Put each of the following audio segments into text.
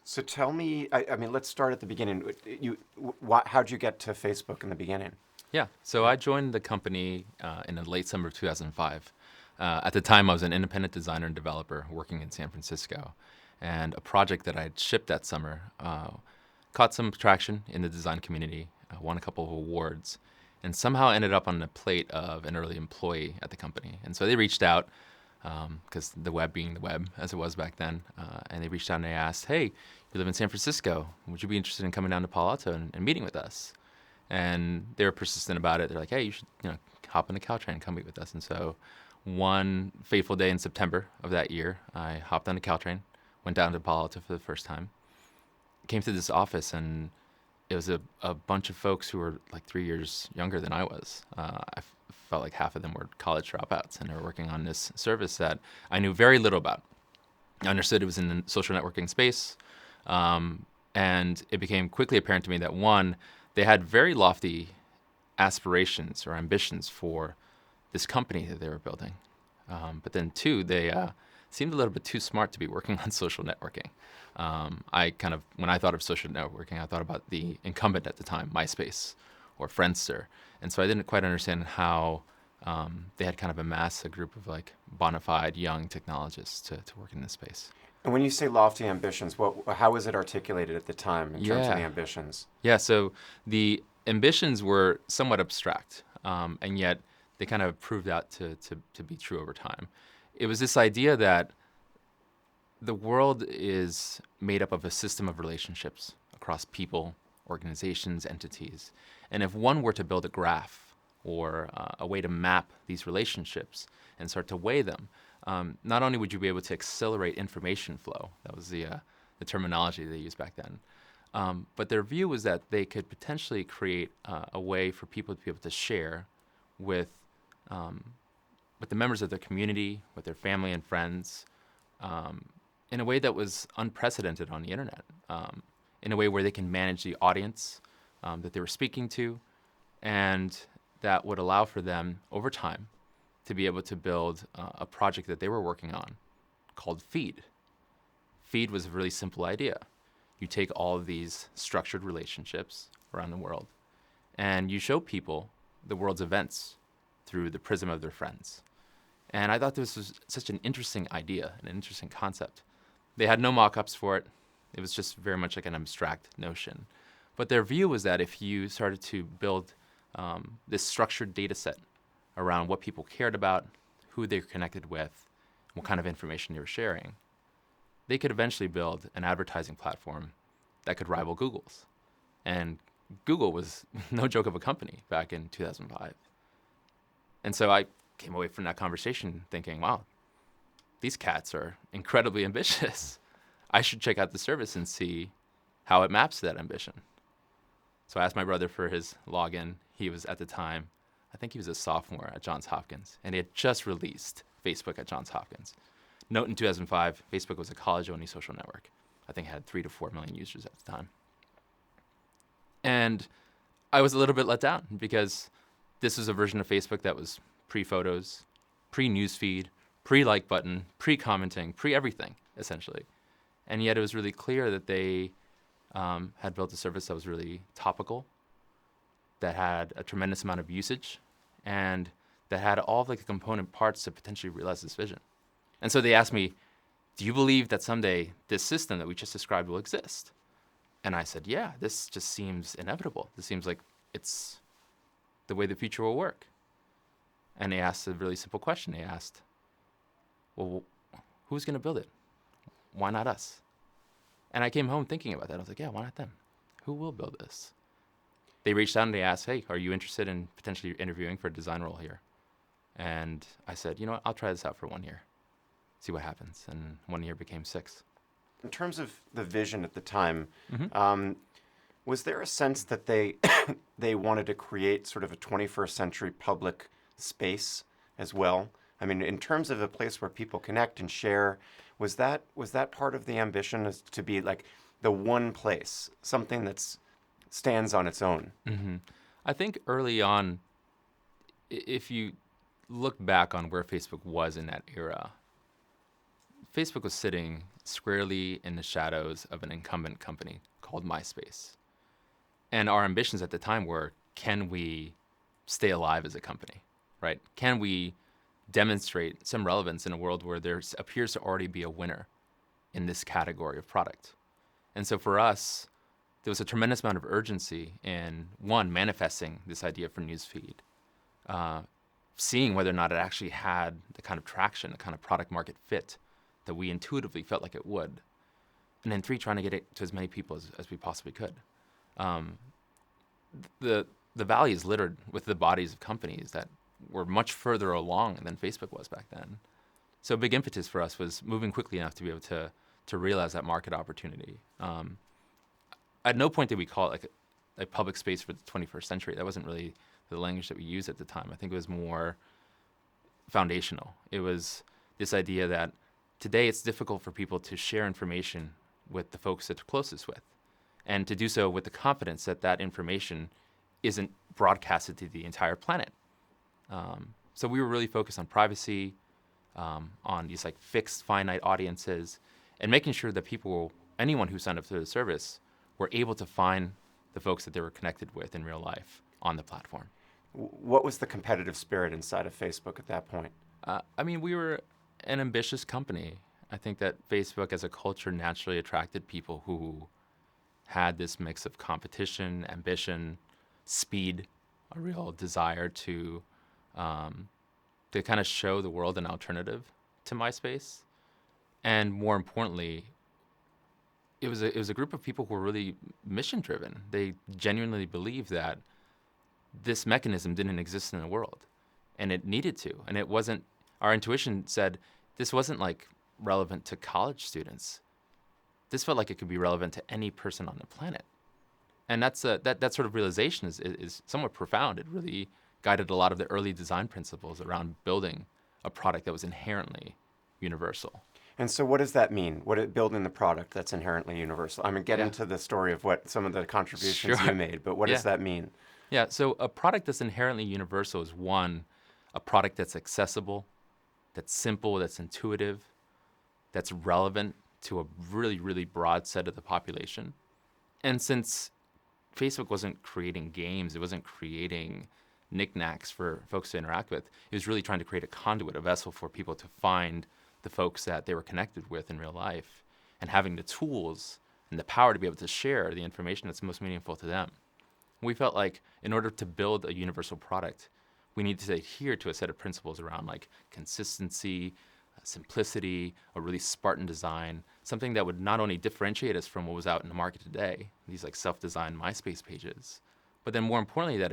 So tell me, I mean, let's start at the beginning. How'd you get to Facebook in the beginning? Yeah, so I joined the company in the late summer of 2005. At the time, I was an independent designer and developer working in San Francisco. And a project that I had shipped that summer caught some traction in the design community, won a couple of awards, and somehow ended up on the plate of an early employee at the company. And so they reached out, because the web being the web as it was back then, and they reached out and they asked, "Hey, you live in San Francisco. Would you be interested in coming down to Palo Alto and meeting with us?" And they were persistent about it. They're like, "Hey, you should, hop on the Caltrain and come meet with us." And so, one fateful day in September of that year, I hopped on the Caltrain, went down to Palo Alto for the first time, came to this office, and it was a bunch of folks who were like 3 years younger than I was. Felt like half of them were college dropouts, and they were working on this service that I knew very little about. I understood it was in the social networking space, and it became quickly apparent to me that one, they had very lofty aspirations or ambitions for this company that they were building. But then two, they seemed a little bit too smart to be working on social networking. When I thought of social networking, I thought about the incumbent at the time, MySpace or Friendster. And so I didn't quite understand how they had kind of amassed a group of like bona fide young technologists to work in this space. And when you say lofty ambitions, how was it articulated at the time in terms of the Yeah. ambitions? Yeah, so the ambitions were somewhat abstract, and yet they kind of proved out to be true over time. It was this idea that the world is made up of a system of relationships across people, organizations, entities. And if one were to build a graph or a way to map these relationships and start to weigh them, not only would you be able to accelerate information flow, that was the terminology they used back then, but their view was that they could potentially create a way for people to be able to share with um, with the members of their community, with their family and friends, um, in a way that was unprecedented on the internet. In a way where they can manage the audience that they were speaking to, and that would allow for them over time to be able to build a project that they were working on called Feed. Feed was a really simple idea. You take all of these structured relationships around the world and you show people the world's events through the prism of their friends. And I thought this was such an interesting idea, an interesting concept. They had no mock ups for it, it was just very much like an abstract notion. But their view was that if you started to build this structured data set around what people cared about, who they were connected with, what kind of information they were sharing, they could eventually build an advertising platform that could rival Google's. And Google was no joke of a company back in 2005. And so I came away from that conversation thinking, wow, these cats are incredibly ambitious. I should check out the service and see how it maps to that ambition. So I asked my brother for his login. He was at the time, I think he was a sophomore at Johns Hopkins, and he had just released Facebook at Johns Hopkins. Note in 2005, Facebook was a college-only social network. I think it had 3 to 4 million users at the time. And I was a little bit let down because this was a version of Facebook that was pre-photos, pre-newsfeed, pre-like button, pre-commenting, pre-everything, essentially. And yet it was really clear that they had built a service that was really topical, that had a tremendous amount of usage, and that had all of like the component parts to potentially realize this vision. And so they asked me, do you believe that someday this system that we just described will exist? And I said, yeah, this just seems inevitable. This seems like it's the way the future will work. And they asked a really simple question. They asked, well, who's going to build it? Why not us? And I came home thinking about that. I was like, yeah, why not them? Who will build this? They reached out and they asked, hey, are you interested in potentially interviewing for a design role here? And I said, you know what, I'll try this out for 1 year, see what happens. And 1 year became 6. In terms of the vision at the time, Mm-hmm. was there a sense that they they wanted to create sort of a 21st century public space as well? I mean, in terms of a place where people connect and share, was that part of the ambition, is to be like the one place, something that's stands on its own? Mm-hmm. I think early on, if you look back on where Facebook was in that era, Facebook was sitting squarely in the shadows of an incumbent company called MySpace. And our ambitions at the time were, can we stay alive as a company, right? Can we demonstrate some relevance in a world where there appears to already be a winner in this category of product? And so for us, there was a tremendous amount of urgency in, one, manifesting this idea for Newsfeed, seeing whether or not it actually had the kind of traction, the kind of product market fit that we intuitively felt like it would. And then three, trying to get it to as many people as we possibly could. The valley is littered with the bodies of companies that were much further along than Facebook was back then. So a big impetus for us was moving quickly enough to be able to realize that market opportunity. At no point did we call it like a public space for the 21st century. That wasn't really the language that we used at the time. I think it was more foundational. It was this idea that today it's difficult for people to share information with the folks that they're closest with, and to do so with the confidence that that information isn't broadcasted to the entire planet. So we were really focused on privacy, on these like fixed finite audiences, and making sure that people, anyone who signed up to the service, were able to find the folks that they were connected with in real life on the platform. What was the competitive spirit inside of Facebook at that point? I mean, we were an ambitious company. I think that Facebook as a culture naturally attracted people who had this mix of competition, ambition, speed, a real desire to kind of show the world an alternative to MySpace. And more importantly, it was a group of people who were really mission driven. They genuinely believed that this mechanism didn't exist in the world, and it needed to. And it wasn't. Our intuition said this wasn't like relevant to college students. This felt like it could be relevant to any person on the planet. And that sort of realization is somewhat profound. It really guided a lot of the early design principles around building a product that was inherently universal. And so what does that mean? Building the product that's inherently universal? I mean, get into the story of what some of the contributions you made, but what does that mean? Yeah, so a product that's inherently universal is, one, a product that's accessible, that's simple, that's intuitive, that's relevant to a really, really broad set of the population. And since Facebook wasn't creating games, it wasn't creating knickknacks for folks to interact with, it was really trying to create a conduit, a vessel for people to find the folks that they were connected with in real life, and having the tools and the power to be able to share the information that's most meaningful to them. We felt like in order to build a universal product, we needed to adhere to a set of principles around like consistency, simplicity, a really Spartan design, something that would not only differentiate us from what was out in the market today, these like self-designed MySpace pages, but then more importantly that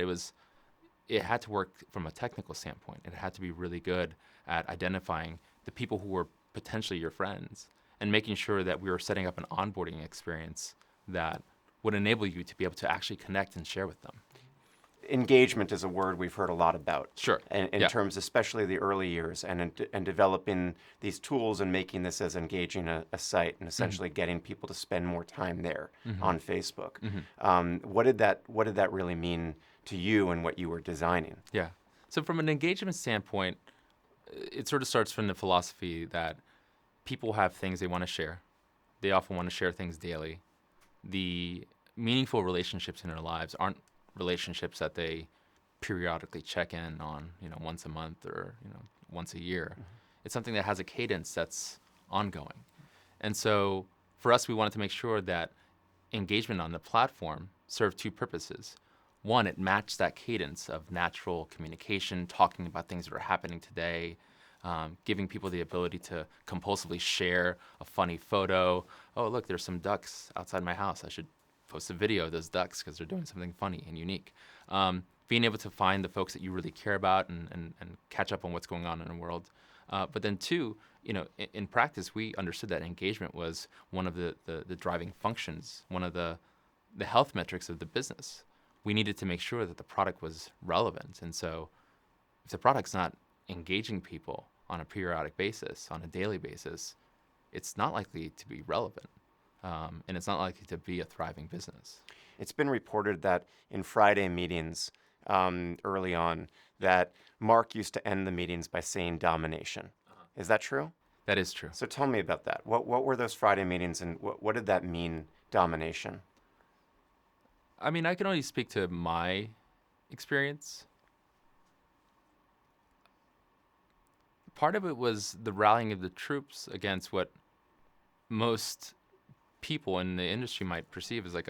it had to work from a technical standpoint. It had to be really good at identifying the people who were potentially your friends and making sure that we were setting up an onboarding experience that would enable you to be able to actually connect and share with them. Engagement is a word we've heard a lot about. Sure. In terms, especially the early years, and developing these tools and making this as engaging a site, and essentially getting people to spend more time there on Facebook. What did that really mean to you and what you were designing? Yeah. So from an engagement standpoint, it sort of starts from the philosophy that people have things they want to share. They often want to share things daily. The meaningful relationships in their lives aren't relationships that they periodically check in on, once a month or, once a year. It's something that has a cadence that's ongoing. And so for us, we wanted to make sure that engagement on the platform served two purposes. One, it matched that cadence of natural communication, talking about things that are happening today, giving people the ability to compulsively share a funny photo. Oh, look, there's some ducks outside my house. I should post a video of those ducks because they're doing something funny and unique. Being able to find the folks that you really care about and catch up on what's going on in the world. But then two, in practice, we understood that engagement was one of the driving functions, one of the health metrics of the business. We needed to make sure that the product was relevant. And so if the product's not engaging people on a periodic basis, on a daily basis, it's not likely to be relevant. And it's not likely to be a thriving business. It's been reported that in Friday meetings early on, that Mark used to end the meetings by saying domination. Is that true? That is true. So tell me about that. What were those Friday meetings, and what did that mean, domination? I mean, I can only speak to my experience. Part of it was the rallying of the troops against what most people in the industry might perceive as like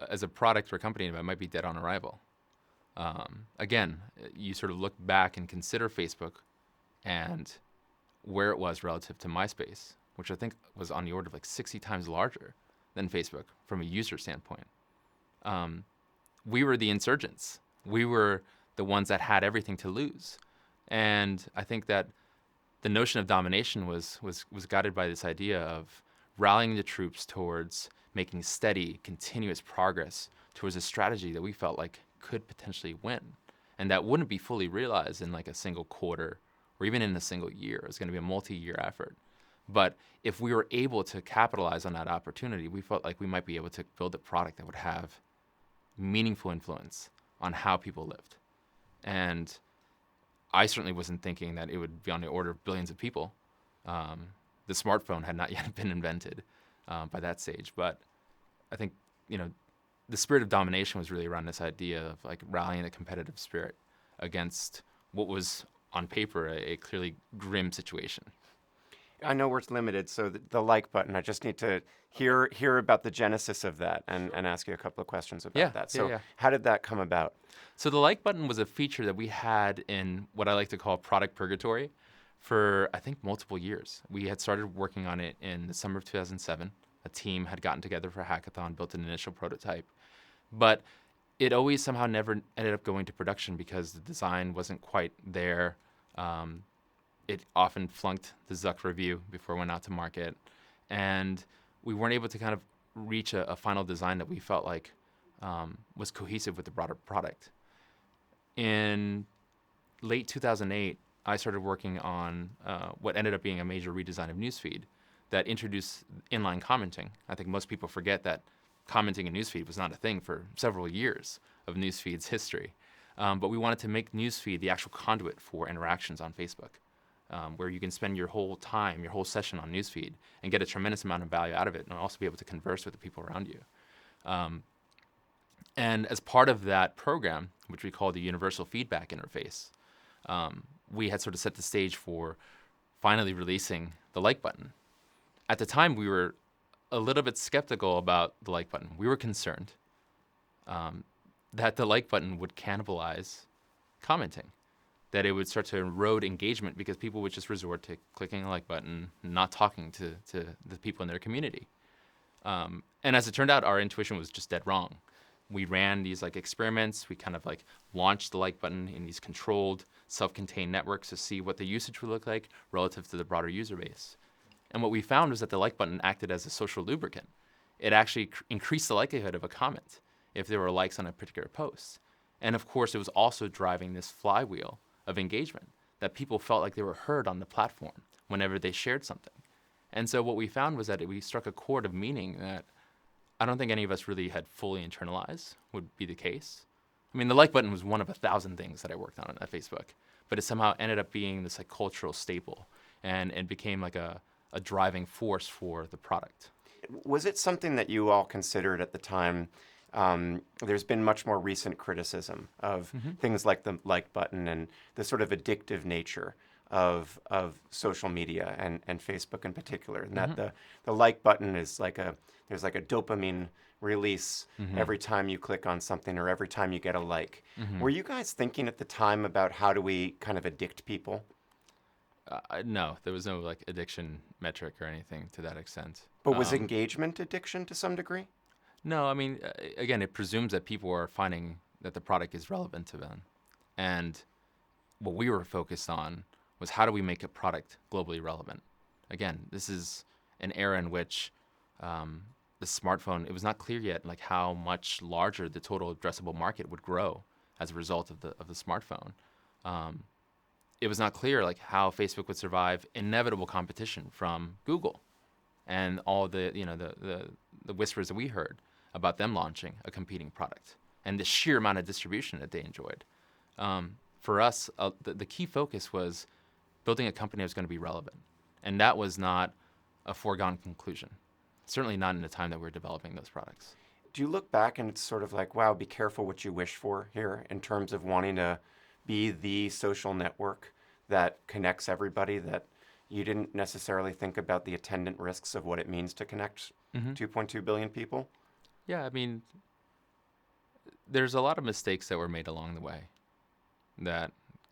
as a product or company that might be dead on arrival. Again, you sort of look back and consider Facebook and where it was relative to MySpace, which I think was on the order of like 60 times larger than Facebook from a user standpoint. We were the insurgents. We were the ones that had everything to lose. And I think that the notion of domination was guided by this idea of rallying the troops towards making steady, continuous progress towards a strategy that we felt like could potentially win. And that wouldn't be fully realized in like a single quarter or even in a single year. It was going to be a multi-year effort. But if we were able to capitalize on that opportunity, we felt like we might be able to build a product that would have meaningful influence on how people lived. And I certainly wasn't thinking that it would be on the order of billions of people. The smartphone had not yet been invented by that stage. But I think, the spirit of domination was really around this idea of like rallying the competitive spirit against what was on paper a clearly grim situation. I know we're limited, so the like button, I just need to hear about the genesis of that and ask you a couple of questions about that. So how did that come about? So the like button was a feature that we had in what I like to call product purgatory for, I think, multiple years. We had started working on it in the summer of 2007. A team had gotten together for a hackathon, built an initial prototype. But it always somehow never ended up going to production because the design wasn't quite there. It often flunked the Zuck review before it went out to market. And we weren't able to kind of reach a final design that we felt like was cohesive with the broader product. In late 2008, I started working on what ended up being a major redesign of Newsfeed that introduced inline commenting. I think most people forget that commenting in Newsfeed was not a thing for several years of Newsfeed's history. But we wanted to make Newsfeed the actual conduit for interactions on Facebook, where you can spend your whole time, your whole session on Newsfeed and get a tremendous amount of value out of it and also be able to converse with the people around you. And as part of that program, which we call the universal feedback interface, we had sort of set the stage for finally releasing the like button. At the time, we were a little bit skeptical about the like button. We were concerned that the like button would cannibalize commenting, that it would start to erode engagement because people would just resort to clicking a like button, not talking to the people in their community. And as it turned out, our intuition was just dead wrong. We ran these like experiments. We kind of like launched the like button in these controlled, self-contained networks to see what the usage would look like relative to the broader user base. And what we found was that the like button acted as a social lubricant. It actually increased the likelihood of a comment if there were likes on a particular post. And of course, it was also driving this flywheel of engagement that people felt like they were heard on the platform whenever they shared something. And so what we found was that we struck a chord of meaning that I don't think any of us really had fully internalized would be the case. I mean, the like button was one of 1,000 things that I worked on at Facebook, but it somehow ended up being this like cultural staple and it became like a driving force for the product. Was it something that you all considered at the time? There's been much more recent criticism of things like the like button and the sort of addictive nature of social media and Facebook in particular, and that the like button is there's like a dopamine release every time you click on something or every time you get a like. Were you guys thinking at the time about how do we kind of addict people? No, there was no like addiction metric or anything to that extent. But was engagement addiction to some degree? No, I mean, again, it presumes that people are finding that the product is relevant to them. And what we were focused on was how do we make a product globally relevant? Again, this is an era in which the smartphone, it was not clear yet like how much larger the total addressable market would grow as a result of the smartphone. It was not clear like how Facebook would survive inevitable competition from Google and all the whispers that we heard about them launching a competing product and the sheer amount of distribution that they enjoyed. For us, the key focus was building a company that was going to be relevant. And that was not a foregone conclusion. Certainly not in the time that we were developing those products. Do you look back and it's sort of like, wow, be careful what you wish for here in terms of wanting to be the social network that connects everybody, that you didn't necessarily think about the attendant risks of what it means to connect 2.2 billion people? Yeah, I mean, there's a lot of mistakes that were made along the way that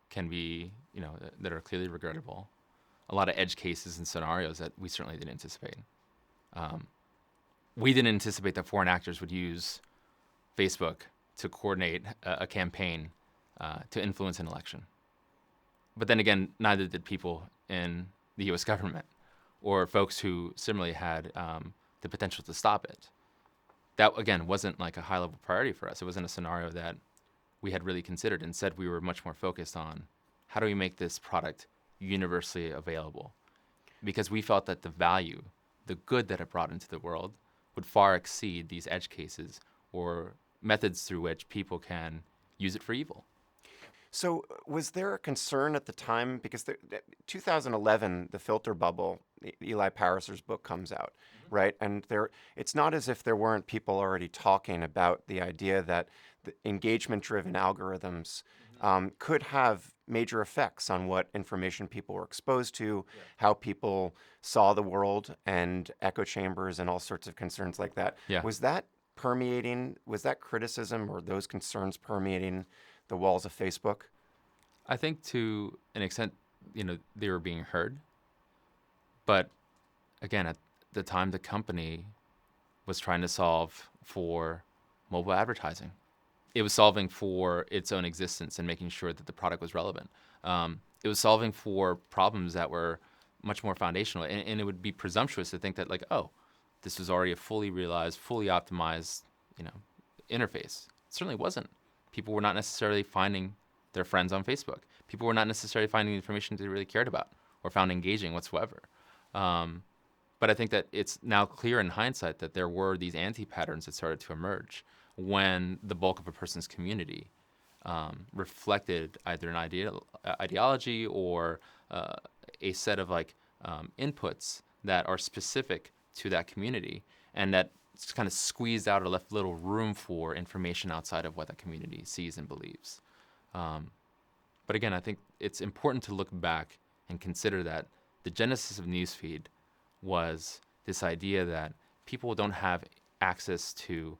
can be, that are clearly regrettable. A lot of edge cases and scenarios that we certainly didn't anticipate. We didn't anticipate that foreign actors would use Facebook to coordinate a campaign to influence an election. But then again, neither did people in the U.S. government or folks who similarly had the potential to stop it. That, again, wasn't like a high-level priority for us. It wasn't a scenario that we had really considered. Instead, we were much more focused on how do we make this product universally available? Because we felt that the value, the good that it brought into the world, would far exceed these edge cases or methods through which people can use it for evil. So, was there a concern at the time? Because 2011, the filter bubble, Eli Pariser's book comes out, right? And it's not as if there weren't people already talking about the idea that the engagement-driven algorithms could have major effects on what information people were exposed to, how people saw the world, and echo chambers and all sorts of concerns like that. Yeah. Was that criticism or those concerns permeating the walls of Facebook? I think to an extent, they were being heard. But again, at the time, the company was trying to solve for mobile advertising. It was solving for its own existence and making sure that the product was relevant. It was solving for problems that were much more foundational. And it would be presumptuous to think that, like, oh, this was already a fully realized, fully optimized, interface. It certainly wasn't. People were not necessarily finding their friends on Facebook. People were not necessarily finding the information they really cared about or found engaging whatsoever. But I think that it's now clear in hindsight that there were these anti-patterns that started to emerge when the bulk of a person's community reflected either an ideology or a set of inputs that are specific to that community, and that kind of squeezed out or left little room for information outside of what that community sees and believes. But again, I think it's important to look back and consider that the genesis of Newsfeed was this idea that people don't have access to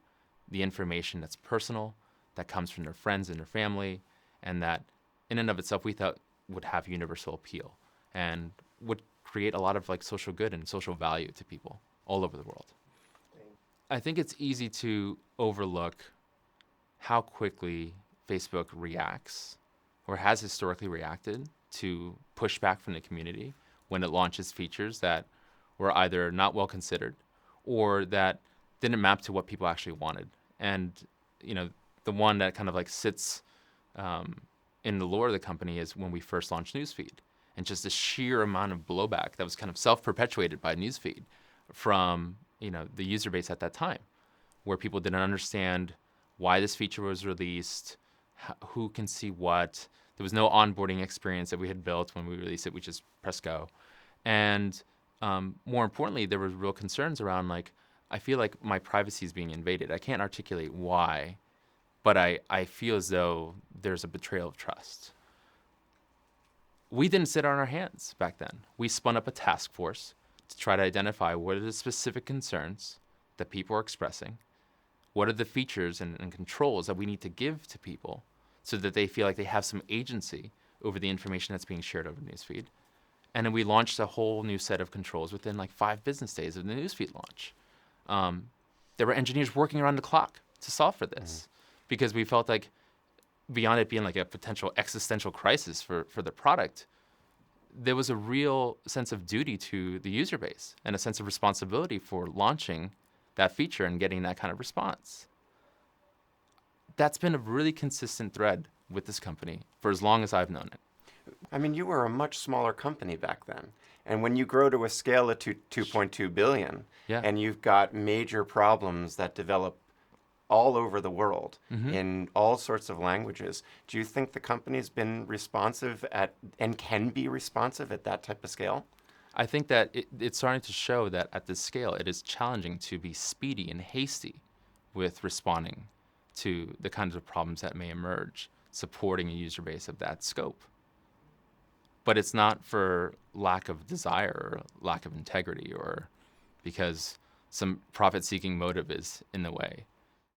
the information that's personal, that comes from their friends and their family, and that in and of itself we thought would have universal appeal and would create a lot of social good and social value to people all over the world. I think it's easy to overlook how quickly Facebook reacts or has historically reacted to pushback from the community when it launches features that were either not well considered or that didn't map to what people actually wanted. And, the one that kind of sits in the lore of the company is when we first launched Newsfeed, and just the sheer amount of blowback that was kind of self-perpetuated by Newsfeed from, the user base at that time, where people didn't understand why this feature was released, who can see what. There was no onboarding experience that we had built when we released it. We just press go. And more importantly, there were real concerns around, I feel like my privacy is being invaded. I can't articulate why, but I feel as though there's a betrayal of trust. We didn't sit on our hands back then. We spun up a task force to try to identify what are the specific concerns that people are expressing, what are the features and controls that we need to give to people so that they feel like they have some agency over the information that's being shared over Newsfeed. And then we launched a whole new set of controls within 5 business days of the Newsfeed launch. There were engineers working around the clock to solve for this because we felt like beyond it being a potential existential crisis for the product, there was a real sense of duty to the user base and a sense of responsibility for launching that feature and getting that kind of response. That's been a really consistent thread with this company for as long as I've known it. I mean, you were a much smaller company back then. And when you grow to a scale of 2.2 billion, Yeah. and you've got major problems that develop all over the world in all sorts of languages, do you think the company's been responsive and can be responsive at that type of scale? I think that it's starting to show that at this scale, it is challenging to be speedy and hasty with responding to the kinds of problems that may emerge, supporting a user base of that scope. But it's not for lack of desire or lack of integrity or because some profit-seeking motive is in the way.